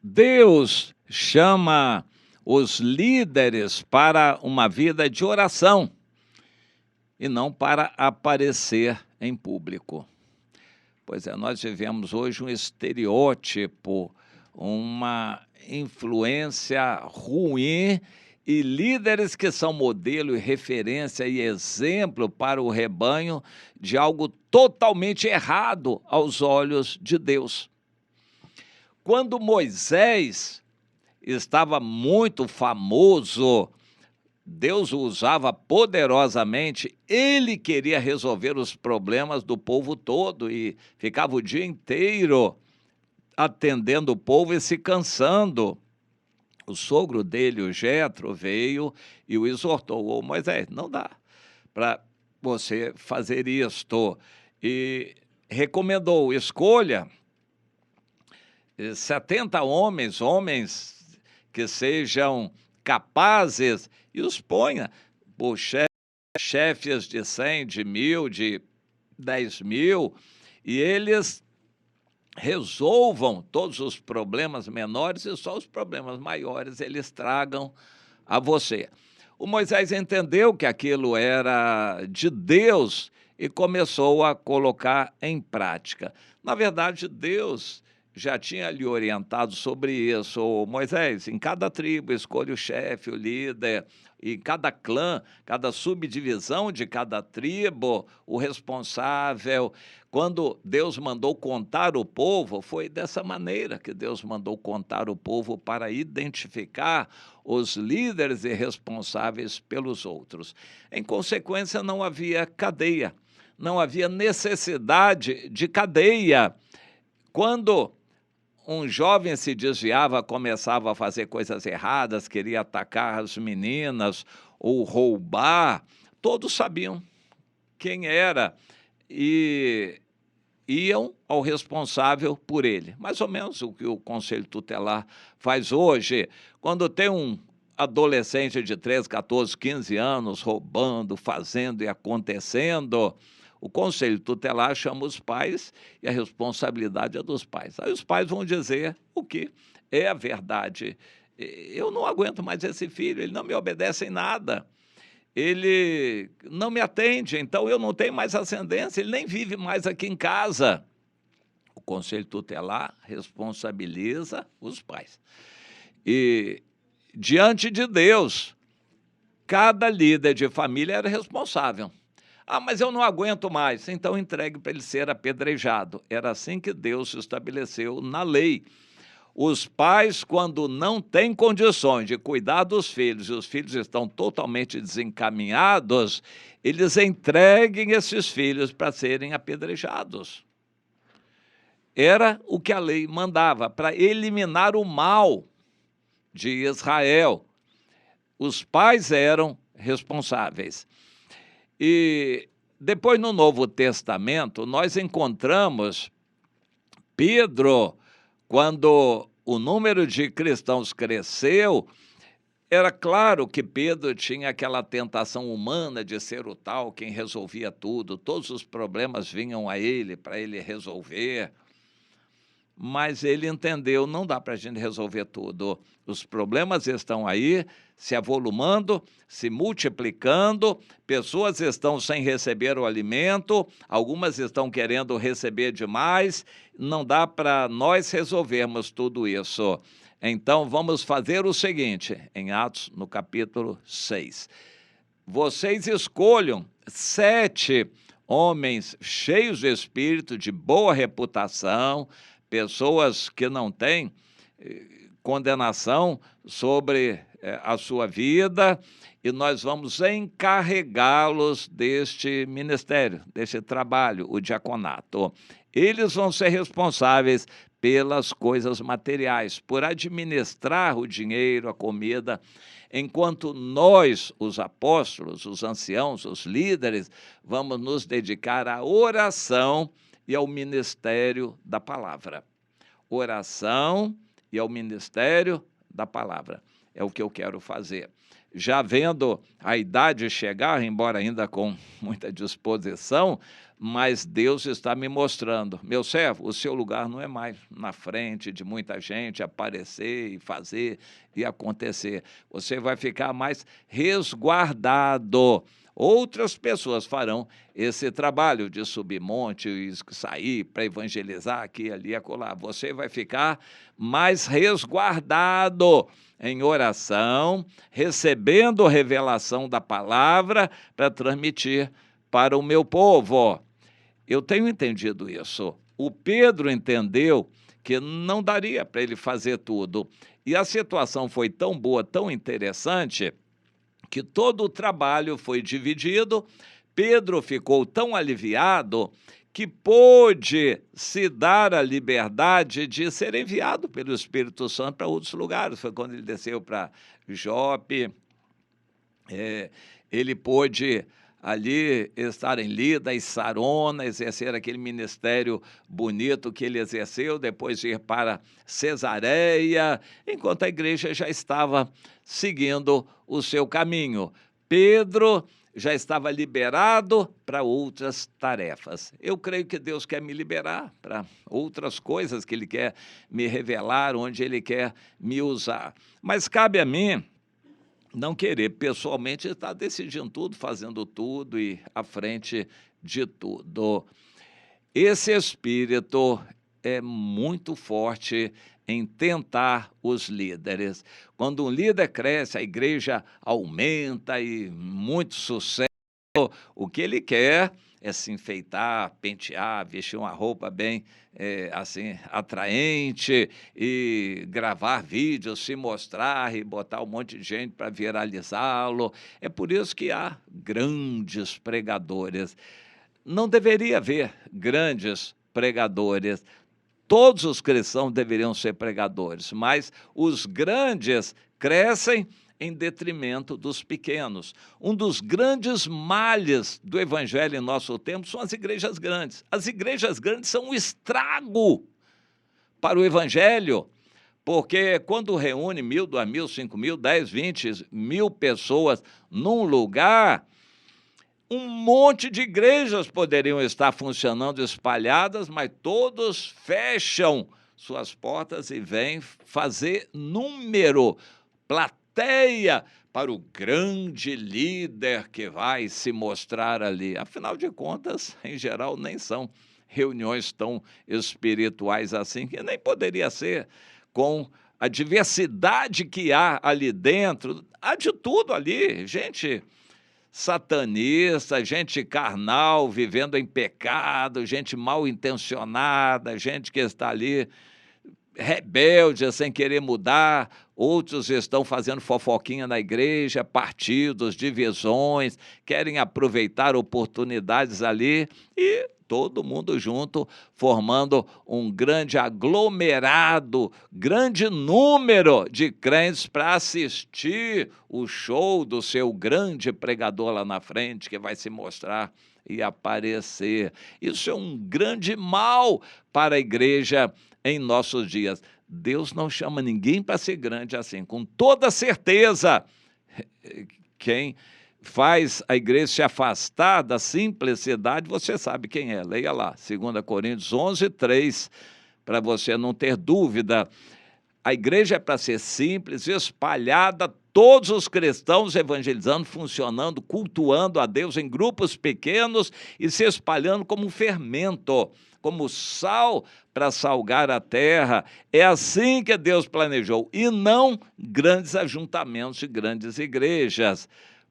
Deus chama os líderes para uma vida de oração e não para aparecer em público. Pois é, nós vivemos hoje um estereótipo, uma influência ruim e líderes que são modelo e referência e exemplo para o rebanho de algo totalmente errado aos olhos de Deus. Quando Moisés estava muito famoso, Deus o usava poderosamente, ele queria resolver os problemas do povo todo e ficava o dia inteiro atendendo o povo e se cansando. O sogro dele, o Jetro, veio e o exortou: "Ô Moisés, não dá para você fazer isto", e recomendou: escolha 70 homens que sejam capazes e os ponha por chefes de 100, de 1.000, de 10.000, e eles resolvam todos os problemas menores e só os problemas maiores eles tragam a você. O Moisés entendeu que aquilo era de Deus e começou a colocar em prática. Na verdade, Deus já tinha lhe orientado sobre isso. Ô, Moisés, em cada tribo escolha o chefe, o líder, e cada clã, cada subdivisão de cada tribo, o responsável. Quando Deus mandou contar o povo, foi dessa maneira que Deus mandou contar o povo para identificar os líderes e responsáveis pelos outros. Em consequência, não havia cadeia, não havia necessidade de cadeia. Quando um jovem se desviava, começava a fazer coisas erradas, queria atacar as meninas ou roubar, todos sabiam quem era e iam ao responsável por ele. Mais ou menos o que o Conselho Tutelar faz hoje, quando tem um adolescente de 13, 14, 15 anos roubando, fazendo e acontecendo, o Conselho Tutelar chama os pais e a responsabilidade é dos pais. Aí os pais vão dizer o que é a verdade. Eu não aguento mais esse filho, ele não me obedece em nada. Ele não me atende, então eu não tenho mais ascendência, ele nem vive mais aqui em casa. O Conselho Tutelar responsabiliza os pais. E, diante de Deus, cada líder de família era responsável. Ah, mas eu não aguento mais, então entregue para ele ser apedrejado. Era assim que Deus estabeleceu na lei. Os pais, quando não têm condições de cuidar dos filhos e os filhos estão totalmente desencaminhados, eles entreguem esses filhos para serem apedrejados. Era o que a lei mandava, para eliminar o mal de Israel. Os pais eram responsáveis. E depois, no Novo Testamento, nós encontramos Pedro, quando o número de cristãos cresceu, era claro que Pedro tinha aquela tentação humana de ser o tal quem resolvia tudo, todos os problemas vinham a ele para ele resolver. Mas ele entendeu, não dá para a gente resolver tudo. Os problemas estão aí, se avolumando, se multiplicando, pessoas estão sem receber o alimento, algumas estão querendo receber demais, não dá para nós resolvermos tudo isso. Então, vamos fazer o seguinte, em Atos, no capítulo 6. Vocês escolham 7 homens cheios de espírito, de boa reputação, pessoas que não têm condenação sobre a sua vida, e nós vamos encarregá-los deste ministério, deste trabalho, o diaconato. Eles vão ser responsáveis pelas coisas materiais, por administrar o dinheiro, a comida, enquanto nós, os apóstolos, os anciãos, os líderes, vamos nos dedicar à oração e ao ministério da palavra. Oração e ao ministério da palavra. é o que eu quero fazer. Já vendo a idade chegar, embora ainda com muita disposição, mas Deus está me mostrando, meu servo, o seu lugar não é mais na frente de muita gente aparecer e fazer e acontecer. Você vai ficar mais resguardado. Outras pessoas farão esse trabalho de subir monte e sair para evangelizar aqui, ali, acolá. Você vai ficar mais resguardado em oração, recebendo revelação da palavra para transmitir para o meu povo. Eu tenho entendido isso. O Pedro entendeu que não daria para ele fazer tudo. E a situação foi tão boa, tão interessante, que todo o trabalho foi dividido. Pedro ficou tão aliviado que pôde se dar a liberdade de ser enviado pelo Espírito Santo para outros lugares. Foi quando ele desceu para Jope, ele pôde ali estar em Lida e Sarona, exercer aquele ministério bonito que ele exerceu, depois ir para Cesareia, enquanto a igreja já estava seguindo o seu caminho. Pedro já estava liberado para outras tarefas. Eu creio que Deus quer me liberar para outras coisas que Ele quer me revelar, onde Ele quer me usar. Mas cabe a mim não querer pessoalmente estar decidindo tudo, fazendo tudo e à frente de tudo. Esse espírito é muito forte em tentar os líderes. Quando um líder cresce, a igreja aumenta e muito sucesso. O que ele quer é se enfeitar, pentear, vestir uma roupa bem assim, atraente e gravar vídeos, se mostrar e botar um monte de gente para viralizá-lo. É por isso que há grandes pregadores. Não deveria haver grandes pregadores. Todos os cristãos deveriam ser pregadores, mas os grandes crescem em detrimento dos pequenos. Um dos grandes males do evangelho em nosso tempo são as igrejas grandes. As igrejas grandes são um estrago para o evangelho, porque quando reúne 1.000, 2.000, 5.000, 10, 20 mil pessoas num lugar, um monte de igrejas poderiam estar funcionando espalhadas, mas todos fecham suas portas e vêm fazer número, plateia para o grande líder que vai se mostrar ali. Afinal de contas, em geral, nem são reuniões tão espirituais assim, que nem poderia ser com a diversidade que há ali dentro. Há de tudo ali, gente satanista, gente carnal, vivendo em pecado, gente mal intencionada, gente que está ali rebelde, sem querer mudar. Outros estão fazendo fofoquinha na igreja, partidos, divisões, querem aproveitar oportunidades ali e todo mundo junto, formando um grande aglomerado, grande número de crentes para assistir o show do seu grande pregador lá na frente, que vai se mostrar e aparecer. Isso é um grande mal para a igreja em nossos dias. Deus não chama ninguém para ser grande assim, com toda certeza. Quem faz a igreja se afastar da simplicidade, você sabe quem é. Leia lá, 2 Coríntios 11, 3, para você não ter dúvida. A igreja é para ser simples, espalhada, todos os cristãos evangelizando, funcionando, cultuando a Deus em grupos pequenos e se espalhando como um fermento, como sal para salgar a terra. É assim que Deus planejou, e não grandes ajuntamentos e grandes igrejas.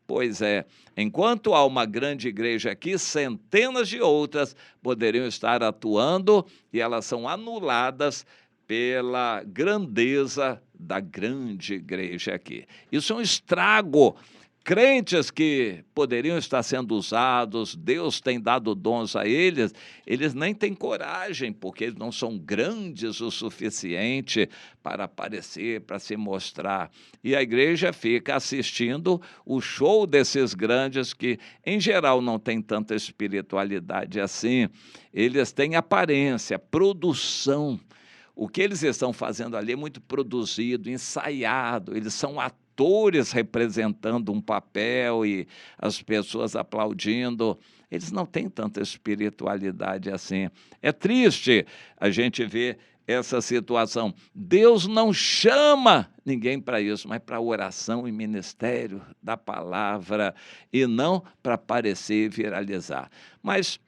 Pois é, enquanto há uma grande igreja aqui, centenas de outras poderiam estar atuando e elas são anuladas pela grandeza da grande igreja aqui. Isso é um estrago. Crentes que poderiam estar sendo usados, Deus tem dado dons a eles, eles nem têm coragem, porque eles não são grandes o suficiente para aparecer, para se mostrar. E a igreja fica assistindo o show desses grandes que, em geral, não têm tanta espiritualidade assim. Eles têm aparência, produção. O que eles estão fazendo ali é muito produzido, ensaiado, eles são atores representando um papel e as pessoas aplaudindo. Eles não têm tanta espiritualidade assim. É triste a gente ver essa situação. Deus não chama ninguém para isso, mas para oração e ministério da palavra, e não para parecer viralizar. Mas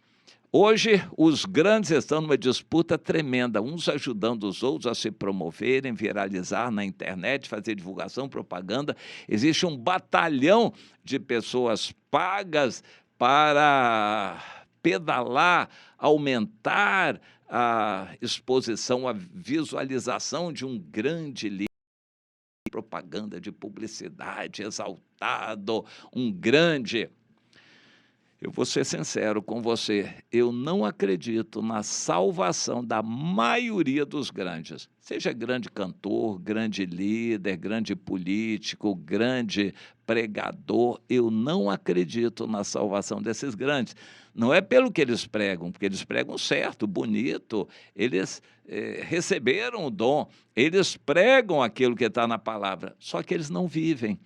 hoje os grandes estão numa disputa tremenda, uns ajudando os outros a se promoverem, viralizar na internet, fazer divulgação, propaganda. Existe um batalhão de pessoas pagas para pedalar, aumentar a exposição, a visualização de um grande líder, de propaganda, de publicidade, exaltado, um grande... Eu vou ser sincero com você, eu não acredito na salvação da maioria dos grandes. Seja grande cantor, grande líder, grande político, grande pregador, eu não acredito na salvação desses grandes. Não é pelo que eles pregam, porque eles pregam certo, bonito, eles receberam o dom, eles pregam aquilo que está na palavra, só que eles não vivem.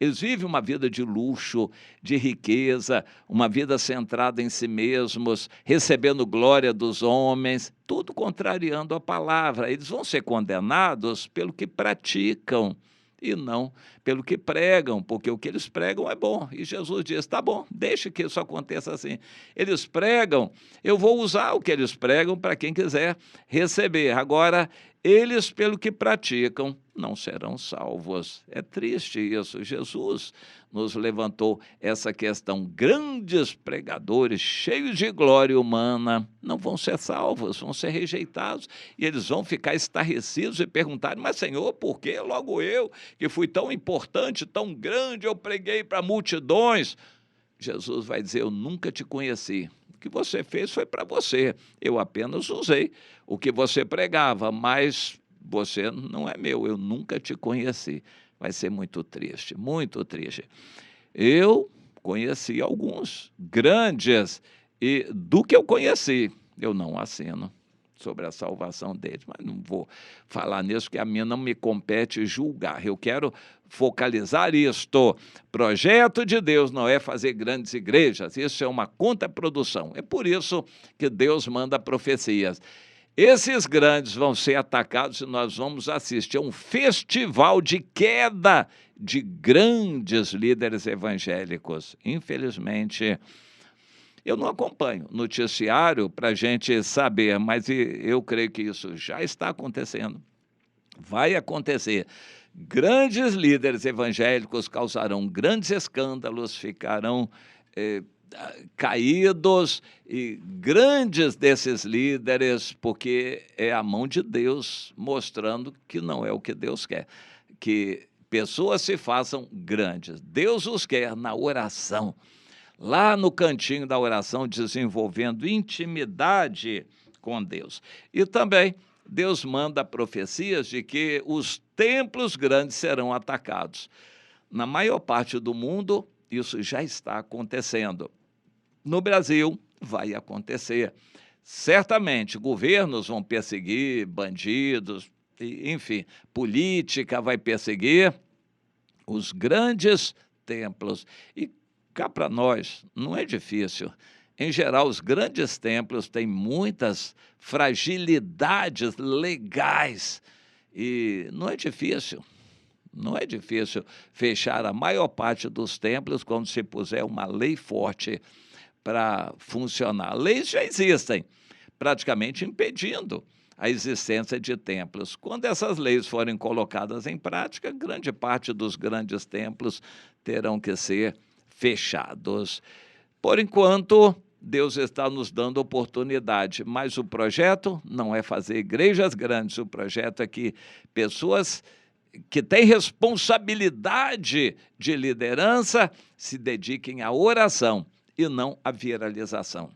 Eles vivem uma vida de luxo, de riqueza, uma vida centrada em si mesmos, recebendo glória dos homens, tudo contrariando a palavra. Eles vão ser condenados pelo que praticam e não pelo que pregam, porque o que eles pregam é bom. E Jesus diz, tá bom, deixe que isso aconteça assim. Eles pregam, eu vou usar o que eles pregam para quem quiser receber. Agora, eles, pelo que praticam, não serão salvos. É triste isso. Jesus nos levantou essa questão. Grandes pregadores, cheios de glória humana, não vão ser salvos, vão ser rejeitados. E eles vão ficar estarrecidos e perguntarem, mas Senhor, por que logo eu, que fui tão importante, tão grande, eu preguei para multidões? Jesus vai dizer, eu nunca te conheci. O que você fez foi para você, eu apenas usei o que você pregava, mas você não é meu, eu nunca te conheci. Vai ser muito triste, muito triste. Eu conheci alguns grandes, e do que eu conheci, eu não assino sobre a salvação deles, mas não vou falar nisso, que a mim não me compete julgar. Eu quero focalizar isto. Projeto de Deus não é fazer grandes igrejas, isso é uma contraprodução. É por isso que Deus manda profecias. Esses grandes vão ser atacados e nós vamos assistir a um festival de queda de grandes líderes evangélicos. Infelizmente, eu não acompanho noticiário para a gente saber, mas eu creio que isso já está acontecendo, vai acontecer. Grandes líderes evangélicos causarão grandes escândalos, ficarão caídos, e grandes desses líderes, porque é a mão de Deus mostrando que não é o que Deus quer, que pessoas se façam grandes. Deus os quer na oração, lá no cantinho da oração, desenvolvendo intimidade com Deus. E também Deus manda profecias de que os templos grandes serão atacados. Na maior parte do mundo, isso já está acontecendo. No Brasil, vai acontecer. Certamente, governos vão perseguir bandidos, enfim, política vai perseguir os grandes templos. E cá para nós, não é difícil. Em geral, os grandes templos têm muitas fragilidades legais e não é difícil. Não é difícil fechar a maior parte dos templos quando se puser uma lei forte para funcionar. Leis já existem, praticamente impedindo a existência de templos. Quando essas leis forem colocadas em prática, grande parte dos grandes templos terão que ser fechados. Por enquanto, Deus está nos dando oportunidade, mas o projeto não é fazer igrejas grandes, o projeto é que pessoas que têm responsabilidade de liderança se dediquem à oração e não à viralização.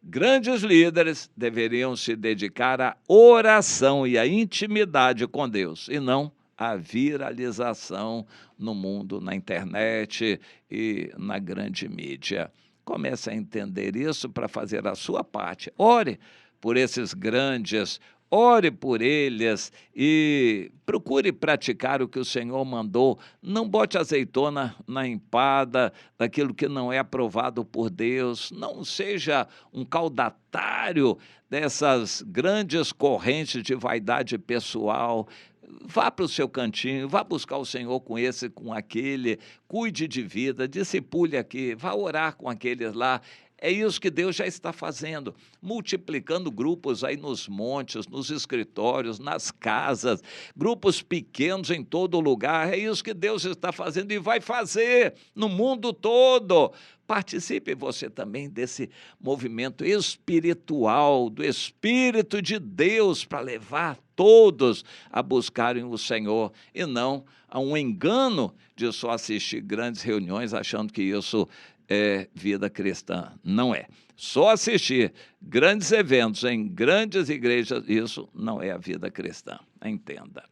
Grandes líderes deveriam se dedicar à oração e à intimidade com Deus, e não à viralização no mundo, na internet e na grande mídia. Comece a entender isso para fazer a sua parte. Ore por esses grandes, ore por eles e procure praticar o que o Senhor mandou. Não bote azeitona na empada daquilo que não é aprovado por Deus. Não seja um caudatário dessas grandes correntes de vaidade pessoal. Vá para o seu cantinho, vá buscar o Senhor com esse, com aquele, cuide de vida, discipule aqui, vá orar com aqueles lá. É isso que Deus já está fazendo, multiplicando grupos aí nos montes, nos escritórios, nas casas, grupos pequenos em todo lugar. É isso que Deus está fazendo e vai fazer no mundo todo. Participe você também desse movimento espiritual, do Espírito de Deus, para levar todos a buscarem o Senhor e não a um engano de só assistir grandes reuniões achando que isso é vida cristã. Não é. Só assistir grandes eventos em grandes igrejas, isso não é a vida cristã. Entenda.